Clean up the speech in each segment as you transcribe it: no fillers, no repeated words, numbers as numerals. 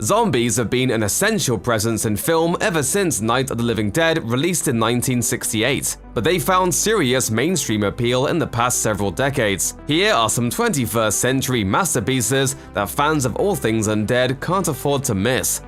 Zombies have been an essential presence in film ever since Night of the Living Dead, released in 1968, but they found serious mainstream appeal in the past several decades. Here are some 21st century masterpieces that fans of all things undead can't afford to miss.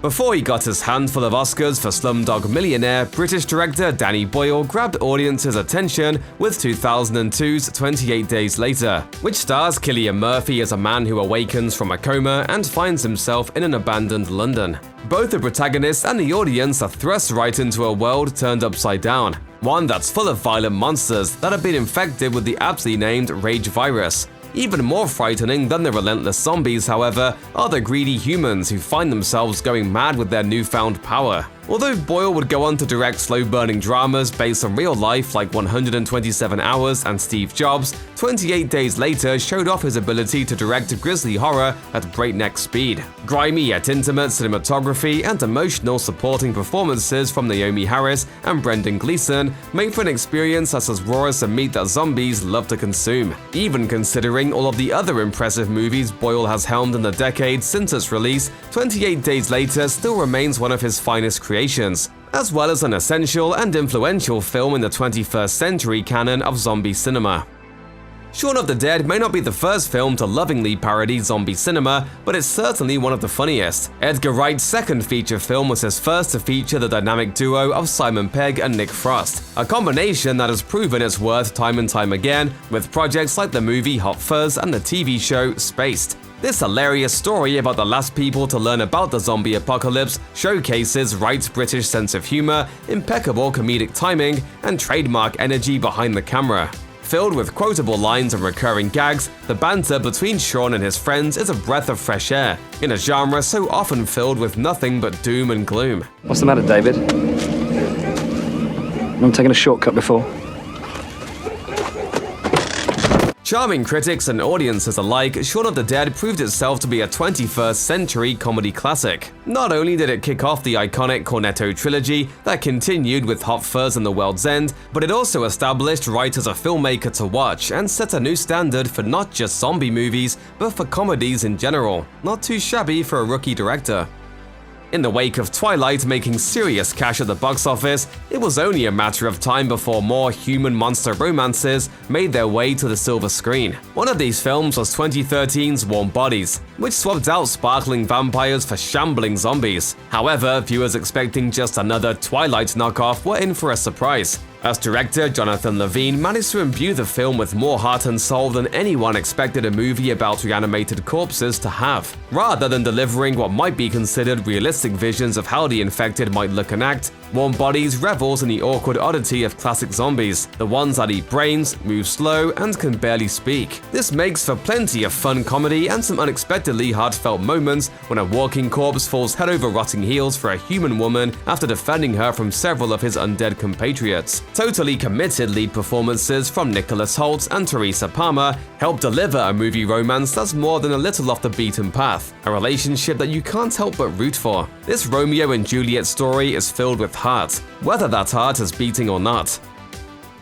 Before he got his handful of Oscars for Slumdog Millionaire, British director Danny Boyle grabbed audiences' attention with 2002's 28 Days Later, which stars Cillian Murphy as a man who awakens from a coma and finds himself in an abandoned London. Both the protagonist and the audience are thrust right into a world turned upside down, one that's full of violent monsters that have been infected with the aptly named Rage virus. Even more frightening than the relentless zombies, however, are the greedy humans who find themselves going mad with their newfound power. Although Boyle would go on to direct slow-burning dramas based on real life like 127 Hours and Steve Jobs, 28 Days Later showed off his ability to direct grisly horror at breakneck speed. Grimy yet intimate cinematography and emotional supporting performances from Naomi Harris and Brendan Gleeson make for an experience that's as raw as the meat that zombies love to consume. Even considering all of the other impressive movies Boyle has helmed in the decades since its release, 28 Days Later still remains one of his finest creations, as well as an essential and influential film in the 21st century canon of zombie cinema. Shaun of the Dead may not be the first film to lovingly parody zombie cinema, but it's certainly one of the funniest. Edgar Wright's second feature film was his first to feature the dynamic duo of Simon Pegg and Nick Frost, a combination that has proven its worth time and time again with projects like the movie Hot Fuzz and the TV show Spaced. This hilarious story about the last people to learn about the zombie apocalypse showcases Wright's British sense of humor, impeccable comedic timing, and trademark energy behind the camera. Filled with quotable lines and recurring gags, the banter between Shaun and his friends is a breath of fresh air, in a genre so often filled with nothing but doom and gloom. What's the matter, David? I'm taking a shortcut before. Charming critics and audiences alike, Shaun of the Dead proved itself to be a 21st century comedy classic. Not only did it kick off the iconic Cornetto trilogy that continued with Hot Fuzz and The World's End, but it also established Wright as a filmmaker to watch and set a new standard for not just zombie movies, but for comedies in general. Not too shabby for a rookie director. In the wake of Twilight making serious cash at the box office, it was only a matter of time before more human-monster romances made their way to the silver screen. One of these films was 2013's Warm Bodies, which swapped out sparkling vampires for shambling zombies. However, viewers expecting just another Twilight knockoff were in for a surprise, as director Jonathan Levine managed to imbue the film with more heart and soul than anyone expected a movie about reanimated corpses to have. Rather than delivering what might be considered realistic visions of how the infected might look and act, Warm Bodies revels in the awkward oddity of classic zombies, the ones that eat brains, move slow, and can barely speak. This makes for plenty of fun comedy and some unexpectedly heartfelt moments when a walking corpse falls head over rotting heels for a human woman after defending her from several of his undead compatriots. Totally committed lead performances from Nicholas Hoult and Teresa Palmer help deliver a movie romance that's more than a little off the beaten path, a relationship that you can't help but root for. This Romeo and Juliet story is filled with heart, whether that heart is beating or not.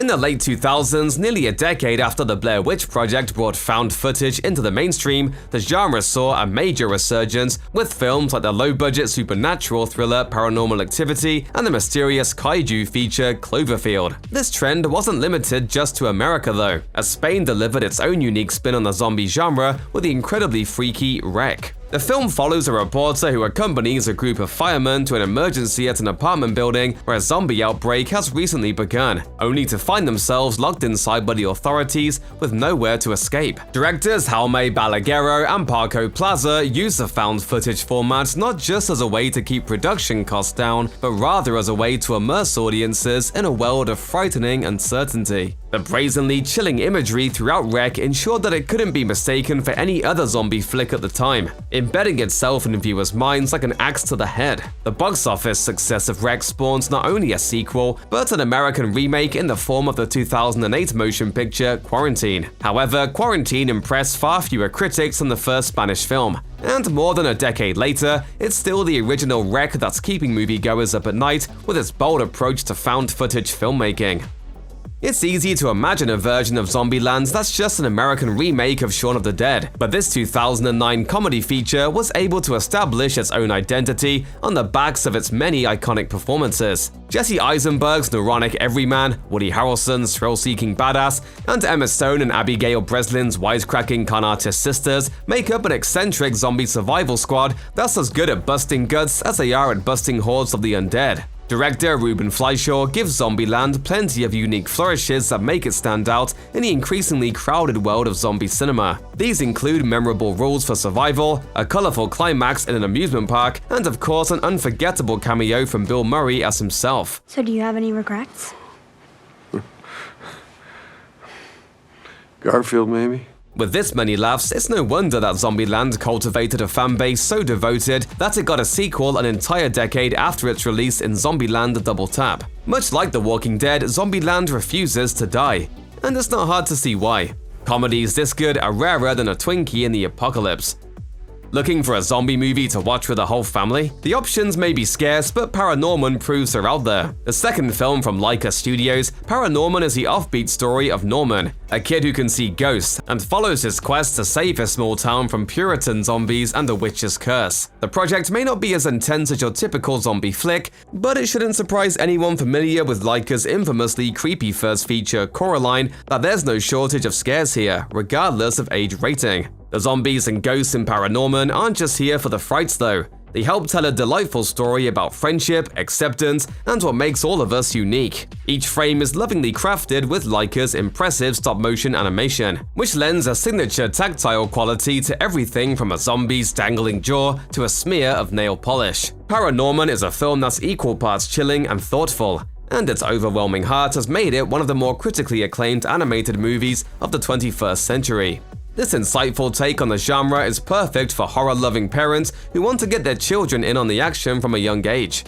In the late 2000s, nearly a decade after the Blair Witch Project brought found footage into the mainstream, the genre saw a major resurgence with films like the low-budget supernatural thriller ParaNormal Activity and the mysterious kaiju feature Cloverfield. This trend wasn't limited just to America though, as Spain delivered its own unique spin on the zombie genre with the incredibly freaky Wreck. The film follows a reporter who accompanies a group of firemen to an emergency at an apartment building where a zombie outbreak has recently begun, only to find themselves locked inside by the authorities with nowhere to escape. Directors Jaume Balaguerro and Paco Plaza use the found footage format not just as a way to keep production costs down, but rather as a way to immerse audiences in a world of frightening uncertainty. The brazenly chilling imagery throughout Wreck ensured that it couldn't be mistaken for any other zombie flick at the time, embedding itself in viewers' minds like an axe to the head. The box office success of Wreck spawned not only a sequel, but an American remake in the form of the 2008 motion picture Quarantine. However, Quarantine impressed far fewer critics than the first Spanish film, and more than a decade later, it's still the original Wreck that's keeping moviegoers up at night with its bold approach to found footage filmmaking. It's easy to imagine a version of Zombieland that's just an American remake of Shaun of the Dead, but this 2009 comedy feature was able to establish its own identity on the backs of its many iconic performances. Jesse Eisenberg's neurotic everyman, Woody Harrelson's thrill-seeking badass, and Emma Stone and Abigail Breslin's wisecracking con artist sisters make up an eccentric zombie survival squad that's as good at busting guts as they are at busting hordes of the undead. Director Ruben Fleischer gives Zombieland plenty of unique flourishes that make it stand out in the increasingly crowded world of zombie cinema. These include memorable rules for survival, a colorful climax in an amusement park, and of course an unforgettable cameo from Bill Murray as himself. So do you have any regrets? Garfield, maybe? With this many laughs, it's no wonder that Zombieland cultivated a fanbase so devoted that it got a sequel an entire decade after its release in Zombieland Double Tap. Much like The Walking Dead, Zombieland refuses to die, and it's not hard to see why. Comedies this good are rarer than a Twinkie in the apocalypse. Looking for a zombie movie to watch with the whole family? The options may be scarce, but ParaNorman proves they're out there. The second film from Laika Studios, ParaNorman is the offbeat story of Norman, a kid who can see ghosts, and follows his quest to save his small town from Puritan zombies and a witch's curse. The project may not be as intense as your typical zombie flick, but it shouldn't surprise anyone familiar with Laika's infamously creepy first feature, Coraline, that there's no shortage of scares here, regardless of age rating. The zombies and ghosts in ParaNorman aren't just here for the frights though. They help tell a delightful story about friendship, acceptance, and what makes all of us unique. Each frame is lovingly crafted with Laika's impressive stop-motion animation, which lends a signature tactile quality to everything from a zombie's dangling jaw to a smear of nail polish. ParaNorman is a film that's equal parts chilling and thoughtful, and its overwhelming heart has made it one of the more critically acclaimed animated movies of the 21st century. This insightful take on the genre is perfect for horror-loving parents who want to get their children in on the action from a young age.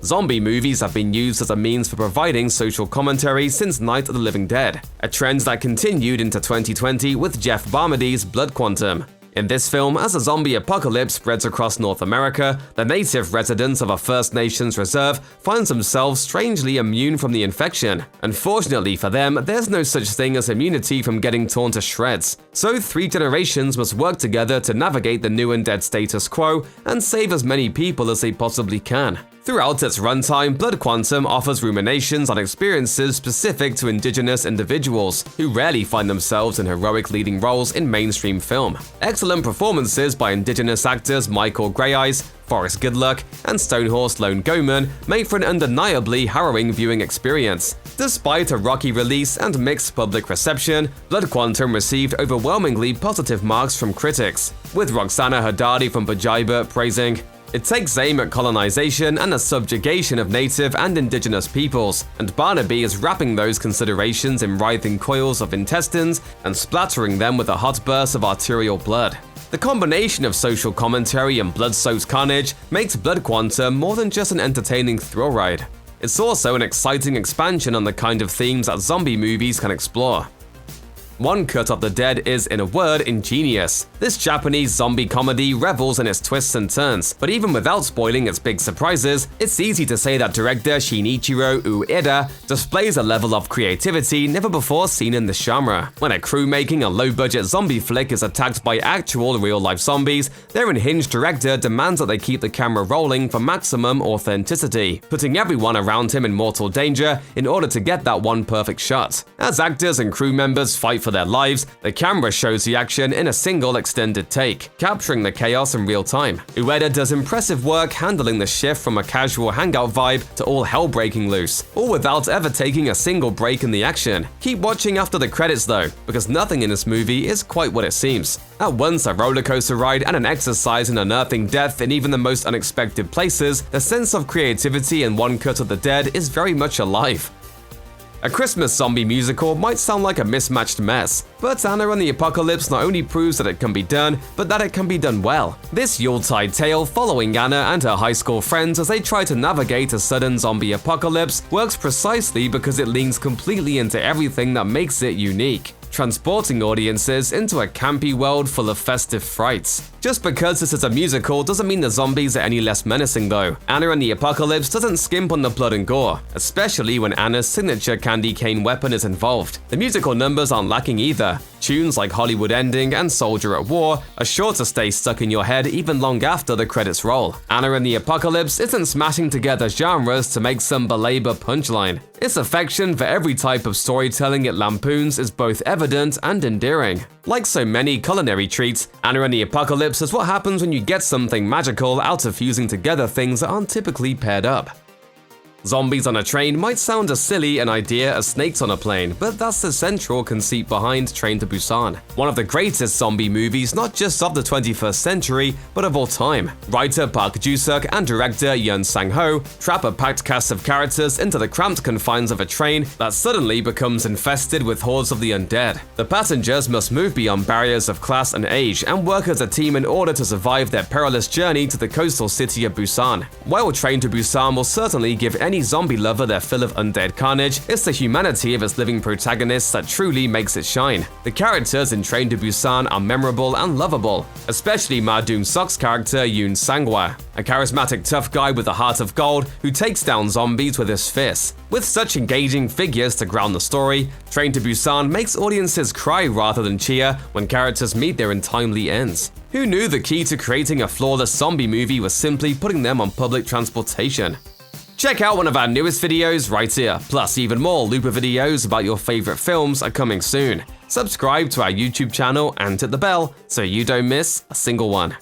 Zombie movies have been used as a means for providing social commentary since Night of the Living Dead, a trend that continued into 2020 with Jeff Barmody's Blood Quantum. In this film, as a zombie apocalypse spreads across North America, the native residents of a First Nations reserve find themselves strangely immune from the infection. Unfortunately for them, there's no such thing as immunity from getting torn to shreds. So 3 generations must work together to navigate the new and dead status quo and save as many people as they possibly can. Throughout its runtime, Blood Quantum offers ruminations on experiences specific to Indigenous individuals, who rarely find themselves in heroic leading roles in mainstream film. Excellent performances by Indigenous actors Michael Greyeyes, Forrest Goodluck, and Stonehorse Lone Goman make for an undeniably harrowing viewing experience. Despite a rocky release and mixed public reception, Blood Quantum received overwhelmingly positive marks from critics, with Roxana Haddadi from Pajiba praising, "It takes aim at colonization and the subjugation of native and indigenous peoples, and Barnaby is wrapping those considerations in writhing coils of intestines and splattering them with a hot burst of arterial blood." The combination of social commentary and blood-soaked carnage makes Blood Quantum more than just an entertaining thrill ride. It's also an exciting expansion on the kind of themes that zombie movies can explore. One Cut of the Dead is, in a word, ingenious. This Japanese zombie comedy revels in its twists and turns, but even without spoiling its big surprises, it's easy to say that director Shinichiro Ueda displays a level of creativity never before seen in this genre. When a crew making a low-budget zombie flick is attacked by actual real-life zombies, their unhinged director demands that they keep the camera rolling for maximum authenticity, putting everyone around him in mortal danger in order to get that one perfect shot. As actors and crew members fight for their lives, the camera shows the action in a single extended take, capturing the chaos in real time. Ueda does impressive work handling the shift from a casual hangout vibe to all hell breaking loose, all without ever taking a single break in the action. Keep watching after the credits though, because nothing in this movie is quite what it seems. At once a rollercoaster ride and an exercise in unearthing death in even the most unexpected places, the sense of creativity in One Cut of the Dead is very much alive. A Christmas zombie musical might sound like a mismatched mess, but Anna and the Apocalypse not only proves that it can be done, but that it can be done well. This Yuletide tale following Anna and her high school friends as they try to navigate a sudden zombie apocalypse works precisely because it leans completely into everything that makes it unique, transporting audiences into a campy world full of festive frights. Just because this is a musical doesn't mean the zombies are any less menacing though. Anna and the Apocalypse doesn't skimp on the blood and gore, especially when Anna's signature candy cane weapon is involved. The musical numbers aren't lacking either. Tunes like Hollywood Ending and Soldier at War are sure to stay stuck in your head even long after the credits roll. Anna and the Apocalypse isn't smashing together genres to make some belabor punchline. Its affection for every type of storytelling it lampoons is both evident and endearing. Like so many culinary treats, Anna and the Apocalypse is what happens when you get something magical out of fusing together things that aren't typically paired up. Zombies on a train might sound as silly an idea as snakes on a plane, but that's the central conceit behind Train to Busan, one of the greatest zombie movies not just of the 21st century, but of all time. Writer Park Joo-suk and director Yeon Sang-ho trap a packed cast of characters into the cramped confines of a train that suddenly becomes infested with hordes of the undead. The passengers must move beyond barriers of class and age and work as a team in order to survive their perilous journey to the coastal city of Busan. While Train to Busan will certainly give any zombie lover their fill of undead carnage, it's the humanity of its living protagonists that truly makes it shine. The characters in Train to Busan are memorable and lovable, especially Ma Dong-seok's character Yoon Sang-hwa, a charismatic tough guy with a heart of gold who takes down zombies with his fists. With such engaging figures to ground the story, Train to Busan makes audiences cry rather than cheer when characters meet their untimely ends. Who knew the key to creating a flawless zombie movie was simply putting them on public transportation? Check out one of our newest videos right here, plus even more Looper videos about your favorite films are coming soon. Subscribe to our YouTube channel and hit the bell so you don't miss a single one.